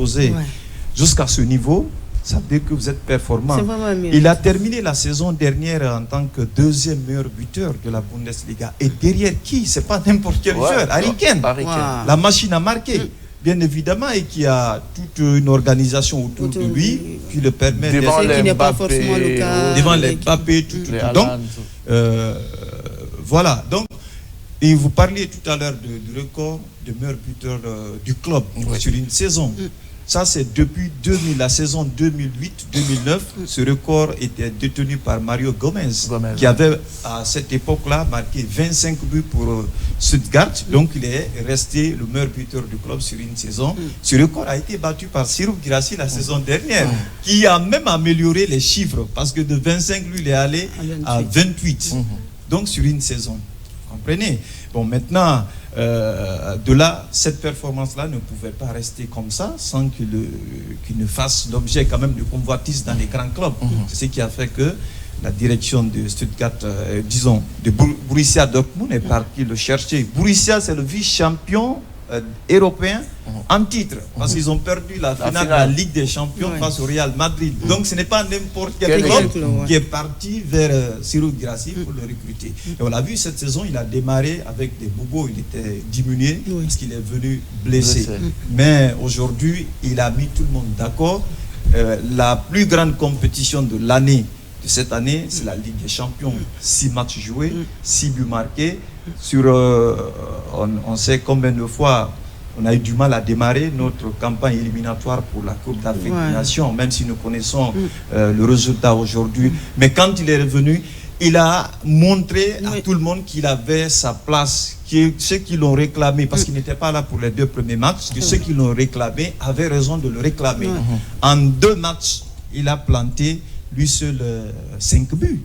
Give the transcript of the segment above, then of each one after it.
s'imposer jusqu'à ce niveau, ça veut dire que vous êtes performant. Il a terminé la saison dernière en tant que deuxième meilleur buteur de la Bundesliga. Et derrière qui? C'est pas n'importe quel joueur. Harry Kane. La machine à marquer. Bien évidemment, et qui a toute une organisation autour de lui qui le permet devant d'être les Mbappé, devant les Mbappé, tout. Donc, voilà. Donc, et vous parliez tout à l'heure du record de meilleur buteur du club sur une saison. Ça, c'est depuis 2000, la saison 2008-2009. Ce record était détenu par Mario Gomez, qui avait, à cette époque-là, marqué 25 buts pour Stuttgart. Donc, il est resté le meilleur buteur du club sur une saison. Ce record a été battu par Serhou Guirassy la saison dernière, qui a même amélioré les chiffres, parce que de 25, lui, il est allé à 28. Donc, sur une saison. Vous comprenez? Bon, maintenant... de là, cette performance-là ne pouvait pas rester comme ça sans qu'il ne fasse l'objet quand même de convoitise dans les grands clubs. C'est ce qui a fait que la direction de Stuttgart, disons, de Borussia Dortmund est partie le chercher. Borussia, c'est le vice-champion européen en titre, parce qu'ils ont perdu la finale de la Ligue des Champions face au Real Madrid. Donc ce n'est pas n'importe quel club qui est parti vers Serhou Guirassy pour le recruter. Et on l'a vu cette saison, il a démarré avec des bobos, il était diminué parce qu'il est venu blessé. Mais aujourd'hui, il a mis tout le monde d'accord. La plus grande compétition de l'année, de cette année, c'est la Ligue des Champions. 6 matchs joués, 6 buts marqués. Sur, on sait combien de fois on a eu du mal à démarrer notre campagne éliminatoire pour la Coupe d'Afrique des Nations, même si nous connaissons le résultat aujourd'hui. Mais quand il est revenu, il a montré à tout le monde qu'il avait sa place, que ceux qui l'ont réclamé, parce qu'il n'était pas là pour les 2 premiers matchs, que ceux qui l'ont réclamé avaient raison de le réclamer. En 2 matchs, il a planté lui seul 5 buts.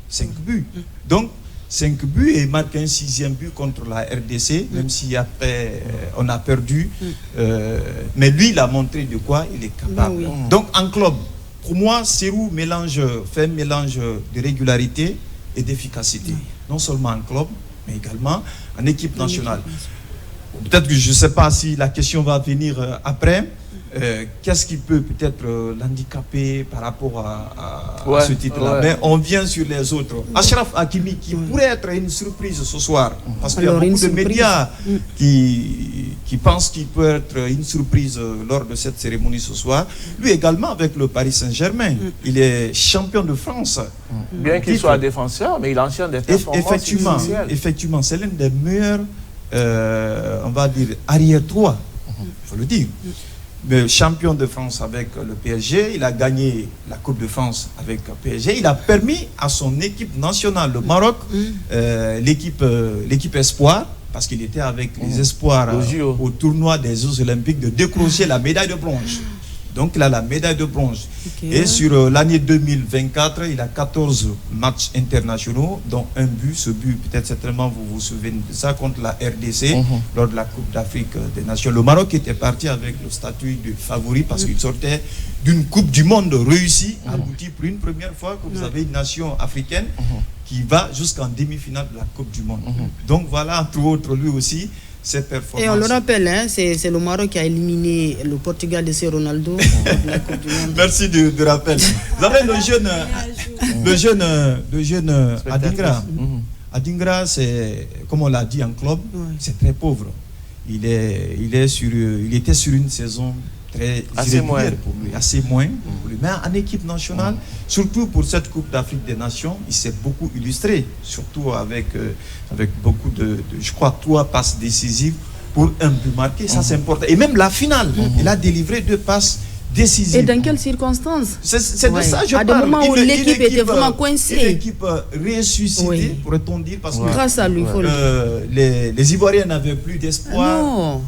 5 buts. Donc, 5 buts et marque un 6e but contre la RDC, même si après on a perdu. Mais lui, il a montré de quoi il est capable. Donc, en club, pour moi, Serhou fait un mélange de régularité et d'efficacité. Non seulement en club, mais également en équipe nationale. Peut-être que je ne sais pas si la question va venir après. Qu'est-ce qui peut peut-être l'handicaper par rapport à ce titre-là? Mais on vient sur les autres. Achraf Hakimi, qui pourrait être une surprise ce soir, parce qu'il y a beaucoup de médias qui pensent qu'il peut être une surprise lors de cette cérémonie ce soir. Lui également avec le Paris Saint-Germain. Il est champion de France. Bien qu'il soit défenseur, mais il enchaîne des performances. Effectivement, c'est l'un des meilleurs, on va dire, arrière-droit, il faut le dire. Le champion de France avec le PSG, il a gagné la Coupe de France avec le PSG, il a permis à son équipe nationale, le Maroc, l'équipe Espoir, parce qu'il était avec les Espoirs au tournoi des Jeux Olympiques, de décrocher la médaille de bronze. Donc il a la médaille de bronze. Et sur l'année 2024, il a 14 matchs internationaux, dont un but. Ce but, peut-être certainement vous vous souvenez de ça, contre la RDC, lors de la Coupe d'Afrique des Nations. Le Maroc était parti avec le statut de favori parce qu'il sortait d'une Coupe du Monde réussie, aboutie pour une première fois que vous avez une nation africaine qui va jusqu'en demi-finale de la Coupe du Monde. Donc voilà, entre autres, lui aussi, ses performances. Et on le rappelle, hein, c'est le Maroc qui a éliminé le Portugal de C. Ronaldo de la Coupe du Monde. Merci de rappel. Vous avez le jeune Adingra. Adingra, c'est, comme on l'a dit en club, c'est très pauvre. Il était sur une saison très irrégulière pour lui, assez moins pour lui. Mais en équipe nationale, surtout pour cette Coupe d'Afrique des Nations, il s'est beaucoup illustré, surtout avec beaucoup de, je crois, 3 passes décisives pour un but marqué. Ça, c'est important. Et même la finale, il a délivré 2 passes décisives. Et dans quelles circonstances? C'est de ça que je parle. À des moments où l'équipe était vraiment coincée. Une équipe ressuscitée, pourrait-on dire, parce que grâce à lui, les Ivoiriens n'avaient plus d'espoir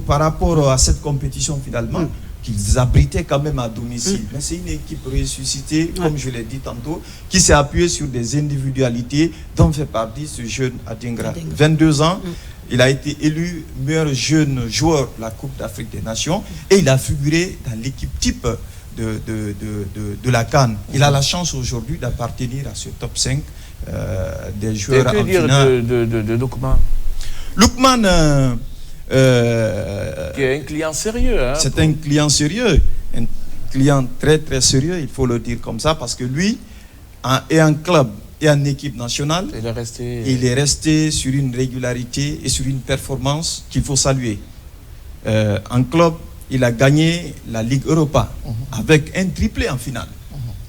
par rapport à cette compétition finalement, qu'ils abritaient quand même à domicile. Mais c'est une équipe ressuscitée, comme je l'ai dit tantôt, qui s'est appuyée sur des individualités dont fait partie ce jeune Adingra. 22 ans, il a été élu meilleur jeune joueur de la Coupe d'Afrique des Nations et il a figuré dans l'équipe type de la CAN. Il a la chance aujourd'hui d'appartenir à ce top 5 des joueurs en finale. De Lookman. Lookman, Qui est un client sérieux. Hein, c'est un client sérieux, un client très très sérieux, il faut le dire comme ça, parce que lui est un club et en équipe nationale. Il est resté sur une régularité et sur une performance qu'il faut saluer. En club, il a gagné la Ligue Europa avec un triplé en finale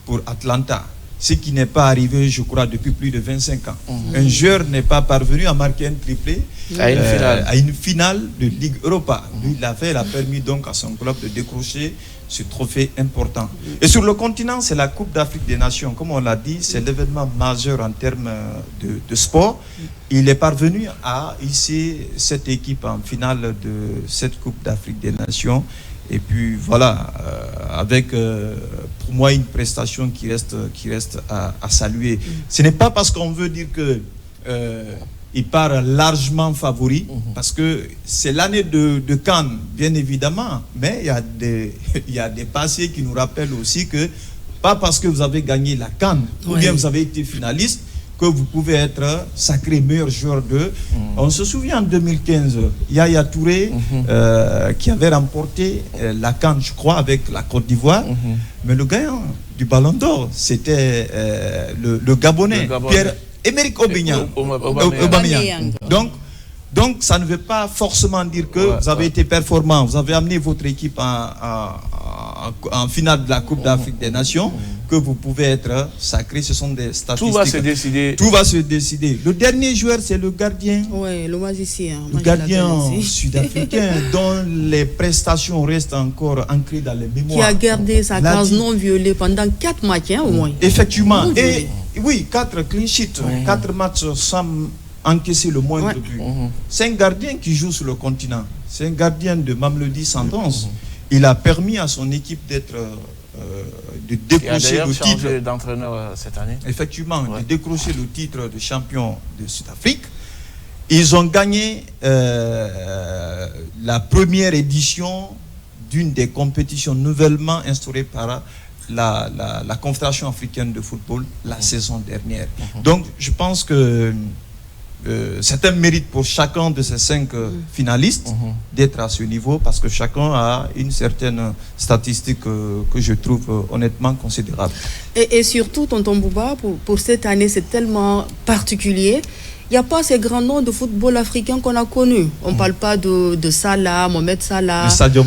pour Atlanta. Ce qui n'est pas arrivé, je crois, depuis plus de 25 ans. Un joueur n'est pas parvenu à marquer un triplé à une finale de Ligue Europa. Lui, il a permis donc à son club de décrocher ce trophée important. Et sur le continent, c'est la Coupe d'Afrique des Nations. Comme on l'a dit, c'est l'événement majeur en termes de sport. Il est parvenu à hisser cette équipe en finale de cette Coupe d'Afrique des Nations. Et puis voilà, avec pour moi une prestation qui reste à saluer. Ce n'est pas parce qu'on veut dire que il part largement favori, parce que c'est l'année de Cannes, bien évidemment, mais il y a des passés qui nous rappellent aussi que pas parce que vous avez gagné la Cannes ou bien vous avez été finaliste que vous pouvez être sacré meilleur joueur de... On se souvient en 2015, Yaya Touré qui avait remporté la CAN, je crois, avec la Côte d'Ivoire. Mais le gagnant du Ballon d'Or, c'était le Gabonais, Pierre-Emerick Aubameyang. Donc, ça ne veut pas forcément dire que vous avez été performant, vous avez amené votre équipe en finale de la Coupe d'Afrique des Nations, que vous pouvez être sacré. Ce sont des statistiques. Tout va se décider. Tout va se décider. Le dernier joueur, c'est le gardien. Oui, le magicien. Le gardien sud-africain dont les prestations restent encore ancrées dans les mémoires. Qui a gardé sa case non violée pendant 4 matchs, au moins. Effectivement. Et oui, 4 clean sheets, 4 matchs sans encaisser le moindre but. C'est un gardien qui joue sur le continent. C'est un gardien de Mamelodi Sundowns. Il a permis à son équipe d'être... de décrocher le titre d'entraîneur cette année. Effectivement, de décrocher le titre de champion de Sud-Afrique. Ils ont gagné la première édition d'une des compétitions nouvellement instaurées par la Confédération africaine de football la saison dernière. Donc, je pense que c'est un mérite pour chacun de ces 5 finalistes d'être à ce niveau, parce que chacun a une certaine statistique que je trouve honnêtement considérable. Et surtout, tonton Bouba, pour cette année, c'est tellement particulier. Il n'y a pas ces grands noms de football africain qu'on a connus. On ne parle pas de Salah, Mohamed Salah, de Sadio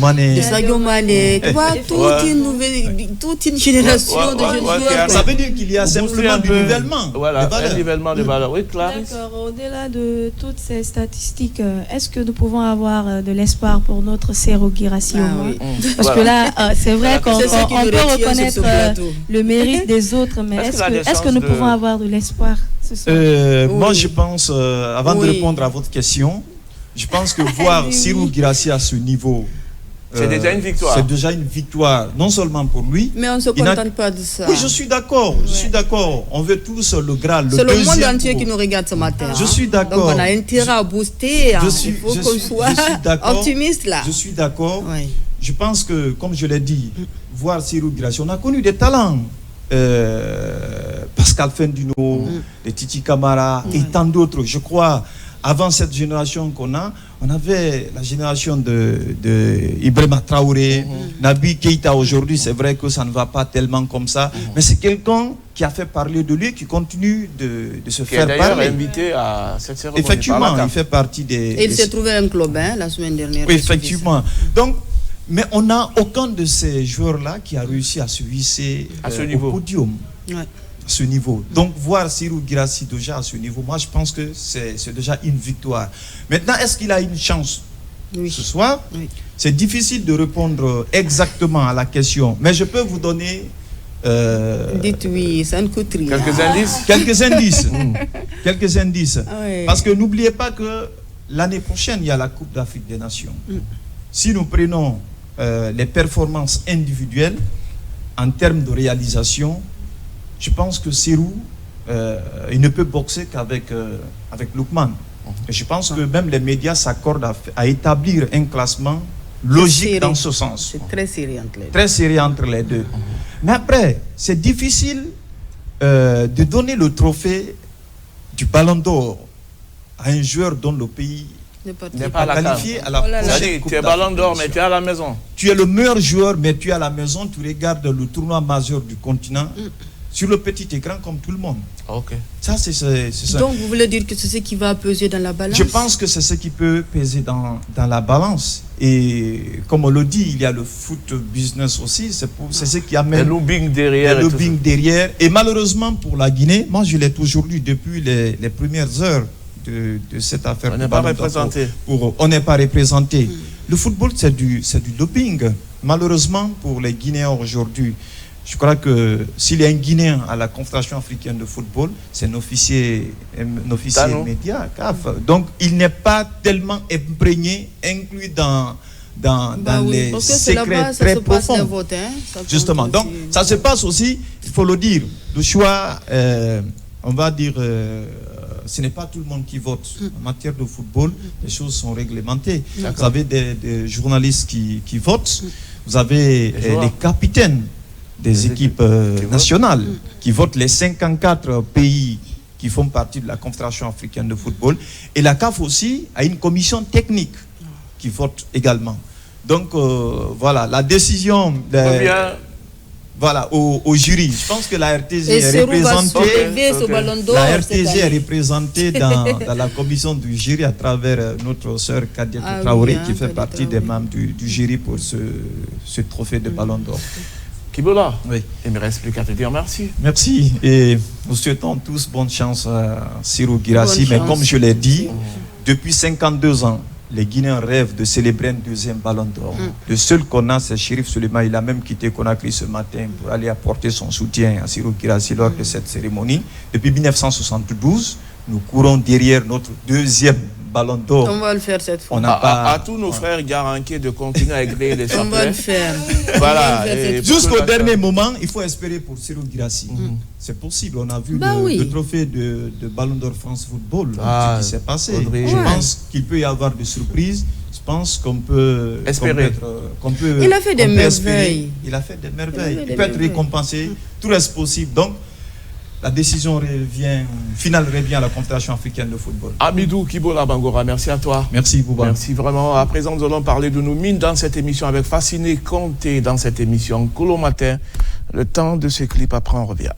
Mané. Tu vois, toute une génération de jeunes joueurs. Ça veut dire qu'il y a simplement du nivellement. Voilà, un nivellement de valeur. Oui, Clarisse. D'accord. Au-delà de toutes ces statistiques, est-ce que nous pouvons avoir de l'espoir pour notre Serhou Guirassy au moins? Parce que là, c'est vrai qu'on peut reconnaître le mérite des autres, mais est-ce que nous pouvons avoir de l'espoir? Moi, je pense, avant de répondre à votre question, je pense que voir Serhou Guirassy à ce niveau, c'est déjà une victoire. C'est déjà une victoire, non seulement pour lui. Mais on ne se contente pas de ça. Oui, je suis d'accord. Je suis d'accord. On veut tous le Graal. C'est le monde entier qui nous regarde ce matin. Je suis d'accord. Donc on a intérêt à booster. Il faut qu'on soit optimiste là. Je suis d'accord. Je pense que, comme je l'ai dit, voir Serhou Guirassy, on a connu des talents. Pascal Fendino, Titi Camara et tant d'autres. Je crois, avant cette génération qu'on a, on avait la génération de Ibrahima Traoré, Naby Keïta. Aujourd'hui, c'est vrai que ça ne va pas tellement comme ça, mais c'est quelqu'un qui a fait parler de lui, qui continue de se faire parler. Qui est d'ailleurs invité à cette cérémonie. Effectivement, il fait partie des... Et il s'est trouvé un club la semaine dernière. Oui, effectivement. Donc, mais on n'a aucun de ces joueurs-là qui a réussi à se hisser au podium. À ce niveau. Donc, voir Serhou Guirassy déjà à ce niveau, moi je pense que c'est déjà une victoire. Maintenant, est-ce qu'il a une chance ce soir? C'est difficile de répondre exactement à la question, mais je peux vous donner... Dites oui, ça ne coûte rien. Quelques indices. Quelques indices. Quelques indices. Parce que n'oubliez pas que l'année prochaine, il y a la Coupe d'Afrique des Nations. Si nous prenons les performances individuelles en termes de réalisation, je pense que Serhou, il ne peut boxer qu'avec Lookman. Et je pense que même les médias s'accordent à établir un classement logique dans ce sens. C'est très serré entre les deux. Très serré entre les deux. Mais après, c'est difficile de donner le trophée du Ballon d'Or à un joueur dont le pays n'est pas qualifié à la prochaine Coupe tu es ballon d'or, mais tu es à la maison. Tu es le meilleur joueur, mais tu es à la maison. Tu regardes le tournoi majeur du continent sur le petit écran comme tout le monde. Ok. Ça, c'est ça. Donc, vous voulez dire que c'est ce qui va peser dans la balance? Je pense que c'est ce qui peut peser dans la balance. Et comme on le dit, il y a le foot business aussi. C'est ce qui amène le lobbying derrière. Le lobbying derrière. Et malheureusement pour la Guinée, moi je l'ai toujours dit depuis les premières heures de cette affaire. On n'est pas représenté. On n'est pas représenté. Le football, c'est du doping. Malheureusement pour les Guinéens aujourd'hui. Je crois que s'il y a un Guinéen à la Confédération africaine de football, c'est un officier média, CAF. Donc, il n'est pas tellement imprégné, inclus dans les secrets très profonds. Votes, hein, justement. Donc, ça se passe aussi, il faut le dire, le choix, on va dire, ce n'est pas tout le monde qui vote. En matière de football, les choses sont réglementées. Vous avez des journalistes qui votent, vous avez les capitaines des équipes nationales qui votent, les 54 pays qui font partie de la Confédération africaine de football. Et la CAF aussi a une commission technique qui vote également. Donc voilà, la décision au jury. Je pense que la RTZ est représentée dans la commission du jury à travers notre sœur Kadia Traoré qui fait partie des membres du jury pour ce trophée de Ballon d'Or. Kibola, il me reste plus qu'à te dire merci. Merci et nous souhaitons tous bonne chance à Sirou Guirassy. Mais comme je l'ai dit, depuis 52 ans, les Guinéens rêvent de célébrer un deuxième Ballon d'Or. Le seul qu'on a, c'est Chérif Souleymane. Il a même quitté Conakry ce matin pour aller apporter son soutien à Sirou Guirassy lors de cette cérémonie. Depuis 1972, nous courons derrière notre deuxième Ballon d'Or. On va le faire cette fois. À tous nos frères garanqués de continuer à égayer les champions. On va le faire. Voilà. Jusqu'au dernier moment, il faut espérer pour Sirou Guirassy. C'est possible. On a vu le trophée de Ballon d'Or France Football ce qui s'est passé. Je pense qu'il peut y avoir des surprises. Je pense qu'on peut espérer. Il a fait des merveilles. Il a fait des merveilles. Il peut être récompensé. Tout reste possible. Donc, la décision finale revient à la Confédération africaine de football. Amidou Kibola Bangora, merci à toi. Merci Bouba. Merci vraiment. À présent, nous allons parler de nos mines dans cette émission avec Fasciné Conté dans cette émission Colo Matin. Le temps de ce clip, après on revient.